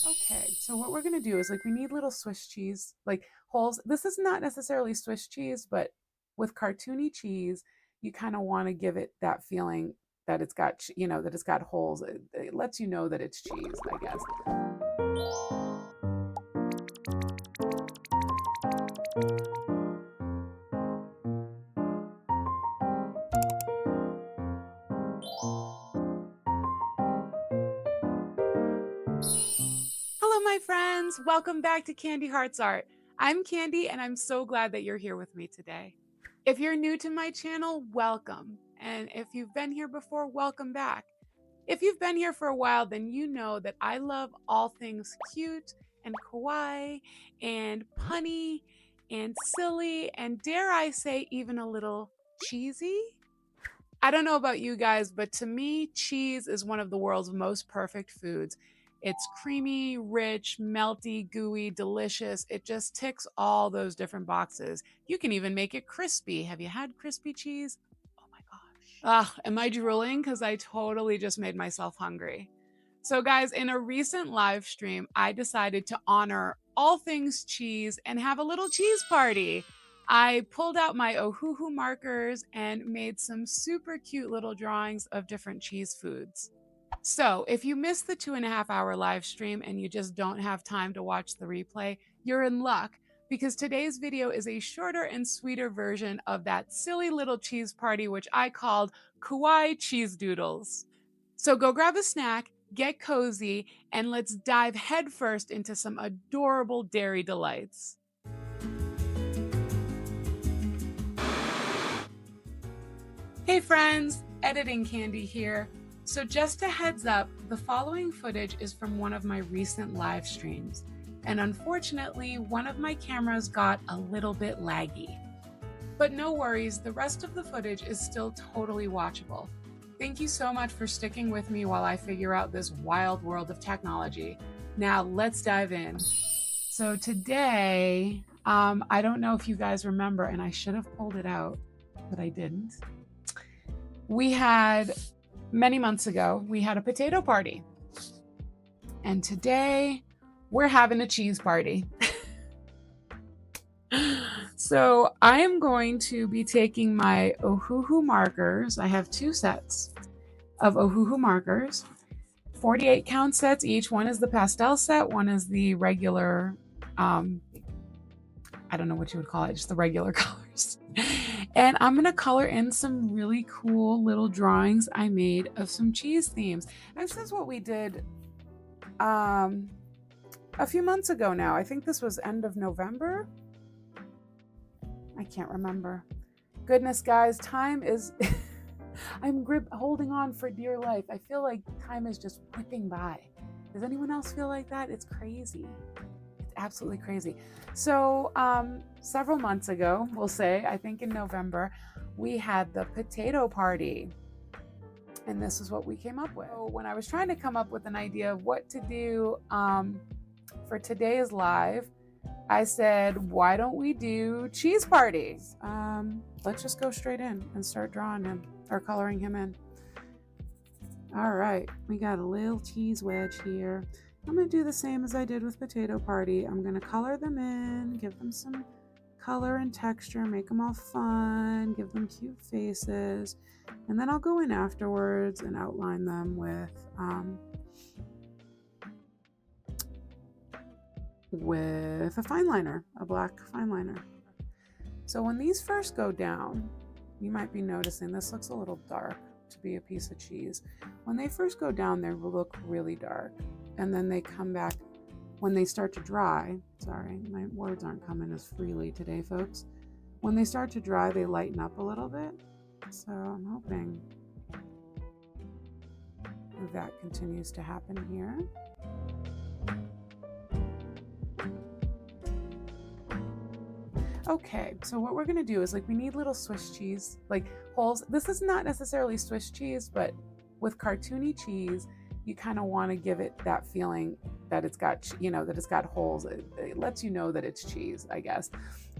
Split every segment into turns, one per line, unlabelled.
Okay, so what we're gonna do is we need little Swiss cheese, like holes. This is not necessarily Swiss cheese, but with cartoony cheese, you kind of want to give it that feeling that it's got, that it's got holes. It lets you know that it's cheese, I guess. Hello, my friends. Welcome back to Candy Hearts Art. I'm Candy, and I'm so glad that you're here with me today. If you're new to my channel, welcome. And if you've been here before, welcome back. If you've been here for a while, then you know that I love all things cute and kawaii and punny and silly and, dare I say, even a little cheesy. I don't know about you guys, but to me, cheese is one of the world's most perfect foods. It's creamy, rich, melty, gooey, delicious. It just ticks all those different boxes. You can even make it crispy. Have you had crispy cheese? Oh my gosh. Ah, am I drooling? Because I totally just made myself hungry. So, guys, in a recent live stream, I decided to honor all things cheese and have a little cheese party. I pulled out my Ohuhu markers and made some super cute little drawings of different cheese foods. So, if you missed the 2.5 hour live stream and you just don't have time to watch the replay, you're in luck because today's video is a shorter and sweeter version of that silly little cheese party, which I called kawaii cheese doodles. So, go grab a snack, get cozy, and let's dive headfirst into some adorable dairy delights. Hey friends, Editing Candy here. So just a heads up, the following footage is from one of my recent live streams, and unfortunately, one of my cameras got a little bit laggy. But no worries, the rest of the footage is still totally watchable. Thank you so much for sticking with me while I figure out this wild world of technology. Now let's dive in. So today, I don't know if you guys remember, and I should have pulled it out, but I didn't. We had, many months ago, we had a potato party. And today, we're having a cheese party. So I am going to be taking my Ohuhu markers. I have 2 sets of Ohuhu markers, 48 count sets each. One is the pastel set, one is the regular, I don't know what you would call it, just the regular colors. And I'm gonna color in some really cool little drawings I made of some cheese themes. This is what we did a few months ago now. I think this was end of November. I can't remember. Goodness, guys, time is, I'm holding on for dear life. I feel like time is just whipping by. Does anyone else feel like that? It's crazy. It's absolutely crazy. So several months ago, we'll say, I think in November, we had the potato party. And this is what we came up with. So when I was trying to come up with an idea of what to do for today's live, I said, why don't we do cheese parties? Let's just go straight in and start drawing him or coloring him in. All right, we got a little cheese wedge here. I'm gonna do the same as I did with potato party. I'm gonna color them in, give them some color and texture, make them all fun, give them cute faces, and then I'll go in afterwards and outline them with a fine liner, a black fine liner. So when these first go down, you might be noticing this looks a little dark to be a piece of cheese. When they first go down, they will look really dark, and then they come back when they start to dry. Sorry, my words aren't coming as freely today, folks. When they start to dry, they lighten up a little bit. So I'm hoping that continues to happen here. Okay, so what we're gonna do is we need little Swiss cheese, holes. This is not necessarily Swiss cheese, but with cartoony cheese, you kind of want to give it that feeling that it's got, that it's got holes. It lets you know that it's cheese, I guess.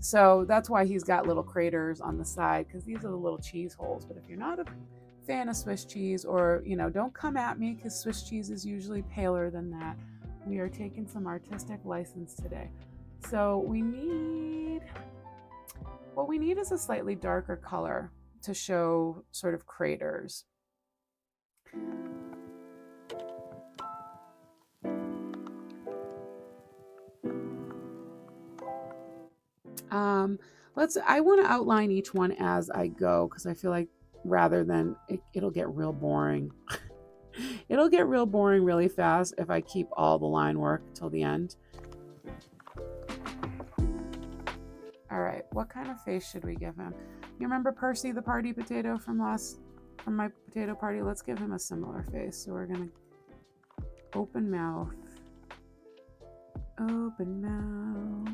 So that's why he's got little craters on the side, because these are the little cheese holes. But if you're not a fan of Swiss cheese, or, don't come at me, because Swiss cheese is usually paler than that. we are taking some artistic license today. So what we need is a slightly darker color to show sort of craters. I want to outline each one as I go, because I feel like rather than it'll get real boring. It'll get real boring really fast if I keep all the line work till the end. All right, what kind of face should we give him? You remember Percy the party potato from my potato party? Let's give him a similar face. So we're gonna open mouth. Open mouth.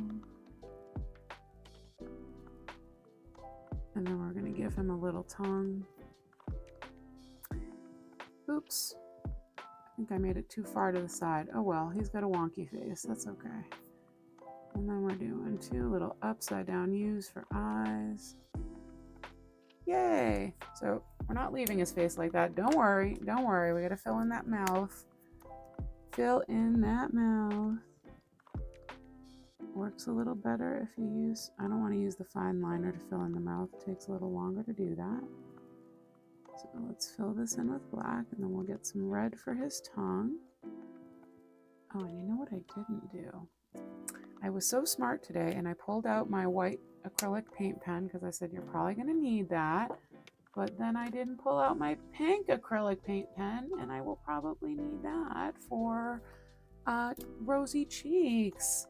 And then we're going to give him a little tongue. Oops. I think I made it too far to the side. Oh well, he's got a wonky face. That's okay. And then we're doing 2 little upside down U's for eyes. Yay! So we're not leaving his face like that. Don't worry. Don't worry. We got to fill in that mouth. Fill in that mouth. Works a little better if you use, I don't want to use the fine liner to fill in the mouth. It takes a little longer to do that. So let's fill this in with black, and then we'll get some red for his tongue. Oh, and you know what I didn't do? I was so smart today, and I pulled out my white acrylic paint pen because I said you're probably going to need that. But then I didn't pull out my pink acrylic paint pen, and I will probably need that for rosy cheeks.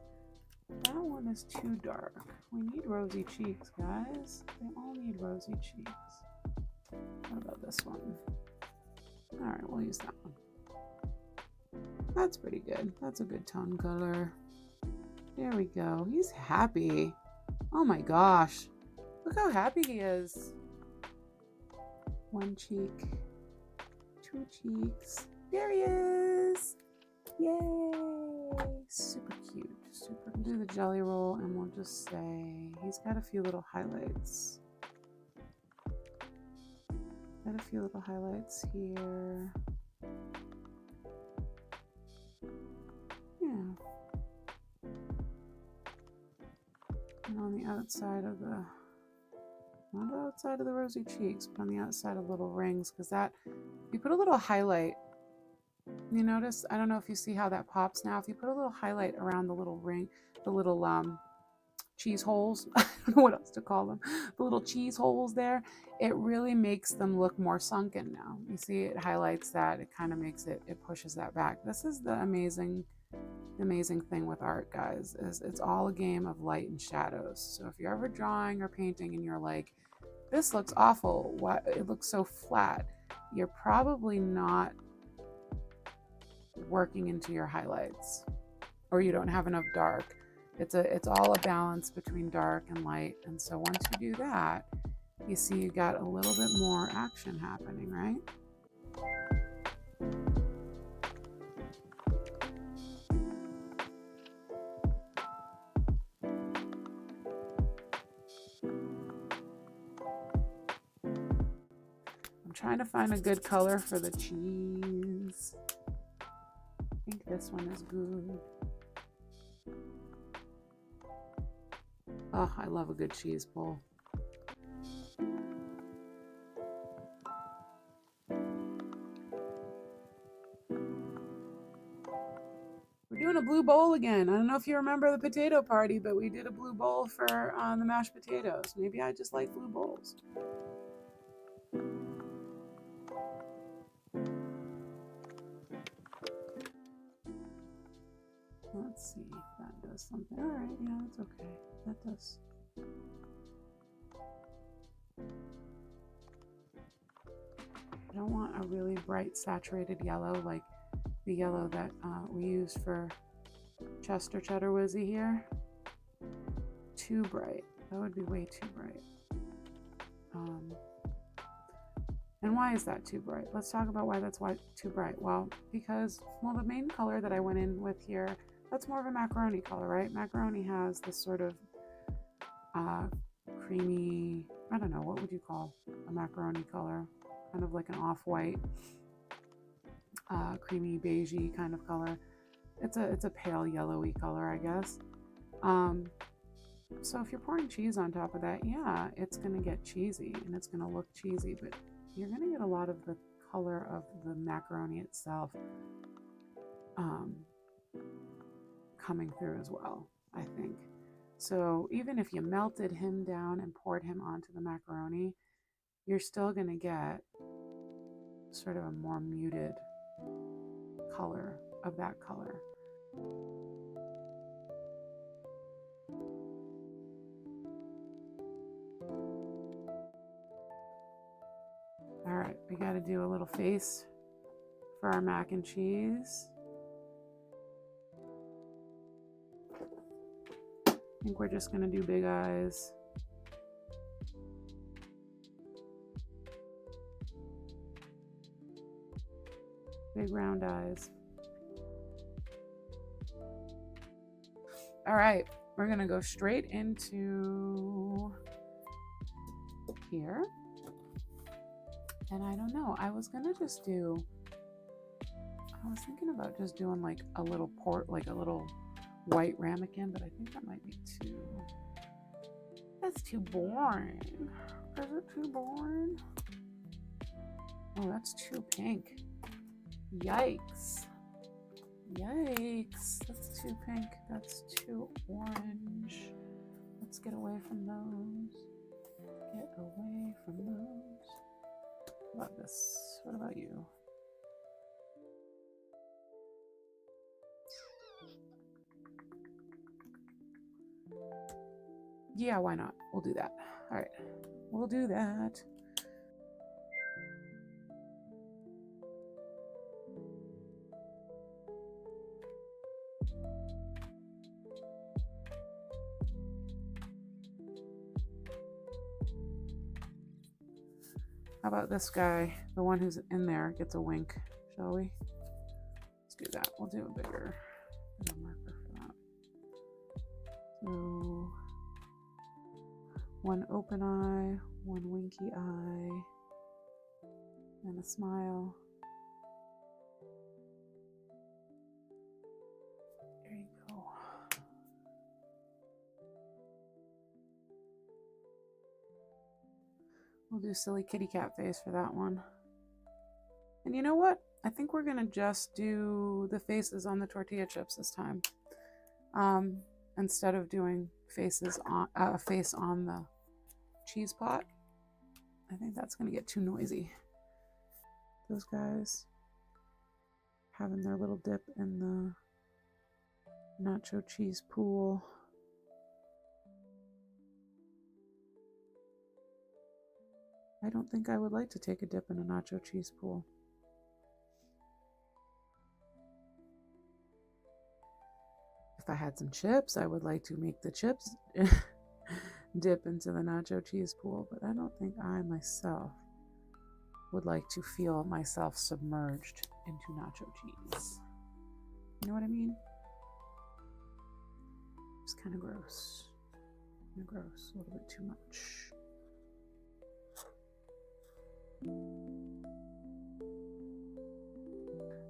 That one is too dark. We need rosy cheeks, guys. They all need rosy cheeks. What about this one? All right, we'll use that one. That's pretty good. That's a good tone color. There we go. He's happy. Oh my gosh. Look how happy he is. 1 cheek. 2 cheeks. There he is. Yay. Super cute. Super. Do the jelly roll, and we'll just say he's got a few little highlights. Got a few little highlights here. Yeah. And on the outside of the, not the outside of the rosy cheeks, but on the outside of little rings, because that, you put a little highlight. You notice, I don't know if you see how that pops now. If you put a little highlight around the little ring, the little cheese holes, I don't know what else to call them, the little cheese holes there, it really makes them look more sunken now. You see, it highlights that, it kind of makes it, it pushes that back. This is the amazing thing with art, guys, is it's all a game of light and shadows. So if you're ever drawing or painting and you're like, this looks awful, what, it looks so flat, you're probably not working into your highlights, or you don't have enough dark. It's all a balance between dark and light, and so once you do that, you see you got a little bit more action happening, right? I'm trying to find a good color for the cheese. I think this one is good. Oh, I love a good cheese bowl. We're doing a blue bowl again. I don't know if you remember the potato party, but we did a blue bowl for the mashed potatoes. Maybe I just like blue bowls. Let's see if that does something. All right, yeah, that's okay. That does. I don't want a really bright saturated yellow like the yellow that we use for Chester Cheddar Wizzy here. Too bright. That would be way too bright. And why is that too bright? Let's talk about why that's too bright. Well, because, well, the main color that I went in with here, that's more of a macaroni color, right? Macaroni has this sort of creamy, I don't know, what would you call a macaroni color? Kind of like an off-white, creamy beigey kind of color. It's a pale yellowy color, I guess. So if you're pouring cheese on top of that, yeah, it's gonna get cheesy and it's gonna look cheesy, but you're gonna get a lot of the color of the macaroni itself coming through as well, I think. So even if you melted him down and poured him onto the macaroni, you're still gonna get sort of a more muted color of that color. All right, we got to do a little face for our mac and cheese. I think we're just gonna do big eyes. Big round eyes. All right, we're gonna go straight into here. And I don't know, I was thinking about just doing like a little like a little white ramekin, but I think that might be that's too boring. Is it too boring? Oh, that's too pink. Yikes. Yikes. That's too pink. That's too orange. Let's get away from those. Get away from those. What about this? What about you? Yeah, why not? We'll do that. All right, we'll do that. How about this guy? The one who's in there gets a wink, shall we? Let's do that. We'll do a bigger marker for that. So, one open eye, one winky eye, and a smile. There you go. We'll do silly kitty cat face for that one. And you know what? I think we're gonna just do the faces on the tortilla chips this time. Instead of doing faces on a face on the cheese pot. I think that's gonna get too noisy. Those guys having their little dip in the nacho cheese pool. I don't think I would like to take a dip in a nacho cheese pool. If I had some chips, I would like to make the chips dip into the nacho cheese pool, but I don't think I myself would like to feel myself submerged into nacho cheese. You know what I mean? It's kind of gross. Kind of gross. A little bit too much.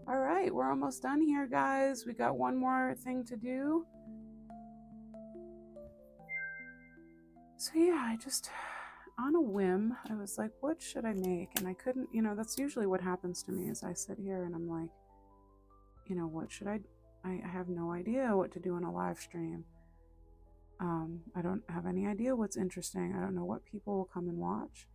All right, we're almost done here, guys. We got one more thing to do. So yeah, I just, on a whim, I was like, what should I make? And I couldn't, that's usually what happens to me is I sit here and I'm like, what should I have no idea what to do in a live stream. I don't have any idea what's interesting. I don't know what people will come and watch.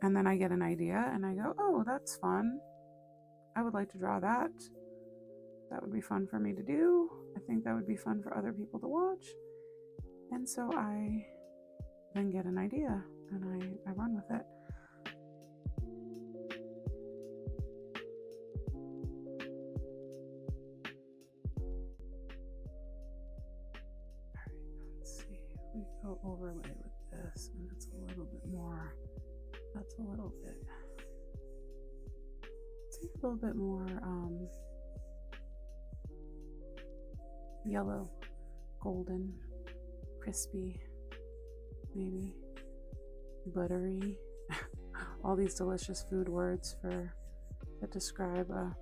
And then I get an idea and I go, oh, that's fun. I would like to draw that. That would be fun for me to do. I think that would be fun for other people to watch. And so I then get an idea and I run with it. All right, let's see. We go overlay with this and it's a little bit more. That's a little bit more yellow, golden, crispy, maybe buttery. All these delicious food words for that describe a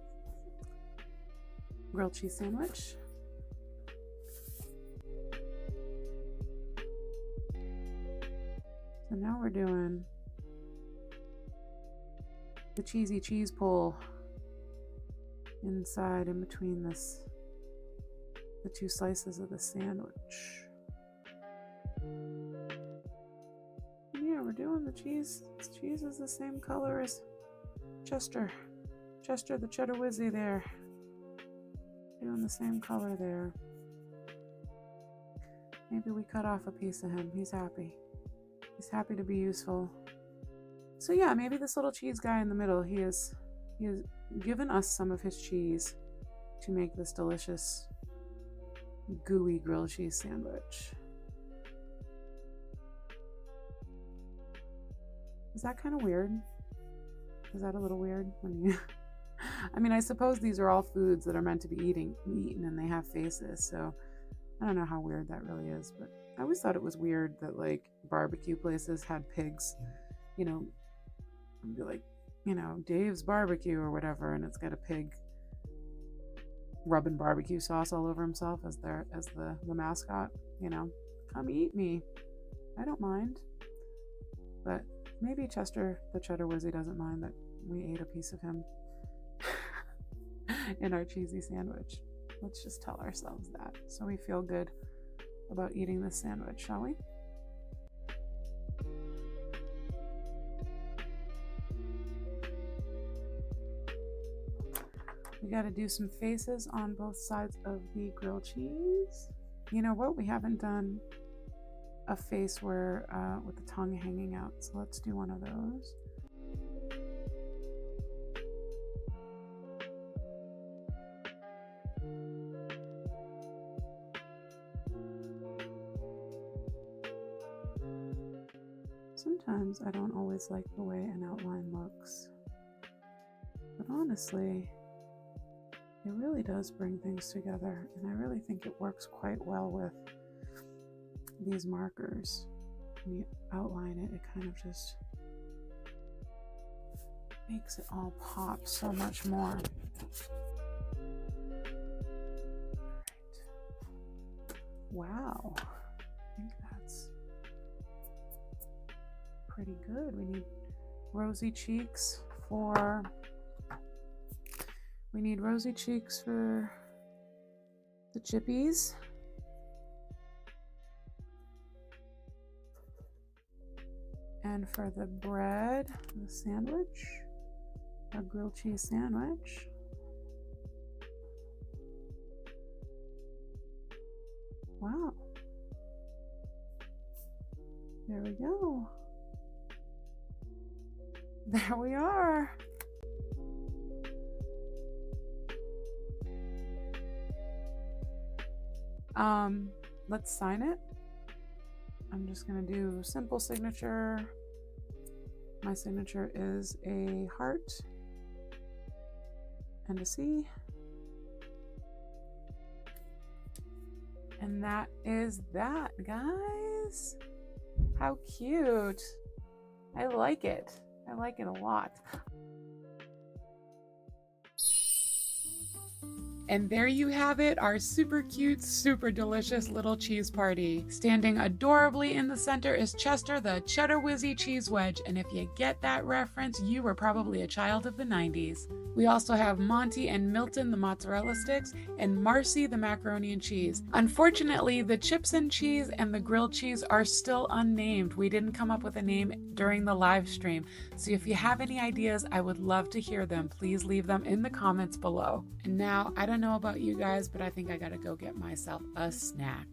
grilled cheese sandwich. So now we're doing the cheesy cheese pull inside in between the two slices of the sandwich. Yeah, we're doing the cheese. This cheese is the same color as Chester the cheddar whizzy there. Doing the same color there. Maybe we cut off a piece of him. He's happy. He's happy to be useful. So yeah, maybe this little cheese guy in the middle, he has given us some of his cheese to make this delicious gooey grilled cheese sandwich. Is that kind of weird? Is that a little weird when you I mean, I suppose these are all foods that are meant to be eaten and they have faces, so I don't know how weird that really is, but I always thought it was weird that like barbecue places had pigs, you know, be like, you know, Dave's barbecue or whatever, and it's got a pig rubbing barbecue sauce all over himself as the mascot, you know. Come eat me. I don't mind. But maybe Chester the cheddar whizzy doesn't mind that we ate a piece of him in our cheesy sandwich. Let's just tell ourselves that so we feel good about eating this sandwich, shall we? We got to do some faces on both sides of the grilled cheese. You know what? We haven't done a face where with the tongue hanging out, so let's do one of those. Sometimes I don't always like the way an outline looks, but honestly, it really does bring things together, and I really think it works quite well with these markers. When you outline it, it kind of just makes it all pop so much more. Wow, I think that's pretty good. We need rosy cheeks for the chippies. And for the bread, the sandwich, our grilled cheese sandwich. Wow. There we go. There we are. Let's sign it. I'm just gonna do simple signature. My signature is a heart and a C. And that is that, guys. How cute. I like it. I like it a lot. And there you have it, our super cute, super delicious little cheese party. Standing adorably in the center is Chester the Cheddar Whizzy Cheese Wedge, and if you get that reference, you were probably a child of the 90s. We also have Monty and Milton the mozzarella sticks, and Marcy the macaroni and cheese. Unfortunately, the chips and cheese and the grilled cheese are still unnamed. We didn't come up with a name during the live stream, so if you have any ideas, I would love to hear them. Please leave them in the comments below. And now, I don't know about you guys, but I think I gotta go get myself a snack.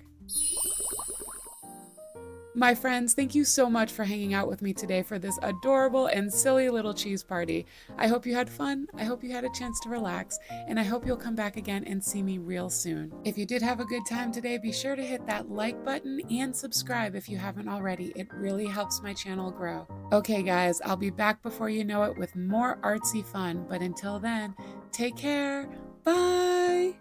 My friends, thank you so much for hanging out with me today for this adorable and silly little cheese party. I hope you had fun, I hope you had a chance to relax, and I hope you'll come back again and see me real soon. If you did have a good time today, be sure to hit that like button and subscribe if you haven't already. It really helps my channel grow. Okay guys, I'll be back before you know it with more artsy fun, but until then, take care, bye!